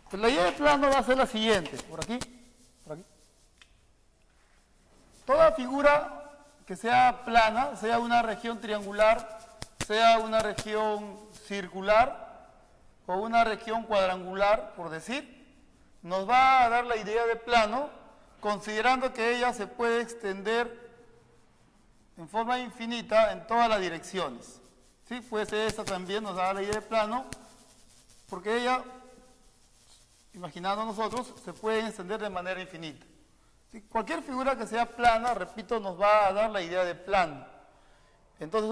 Pues la idea de plano va a ser la siguiente. Por aquí. Toda figura que sea plana, sea una región triangular, sea una región circular o una región cuadrangular, por decir, nos va a dar la idea de plano, considerando que ella se puede extender en forma infinita en todas las direcciones. Sí, puede ser esta también, nos da la idea de plano, porque ella, imaginando nosotros, se puede extender de manera infinita. ¿Sí? Cualquier figura que sea plana, repito, nos va a dar la idea de plano. Entonces,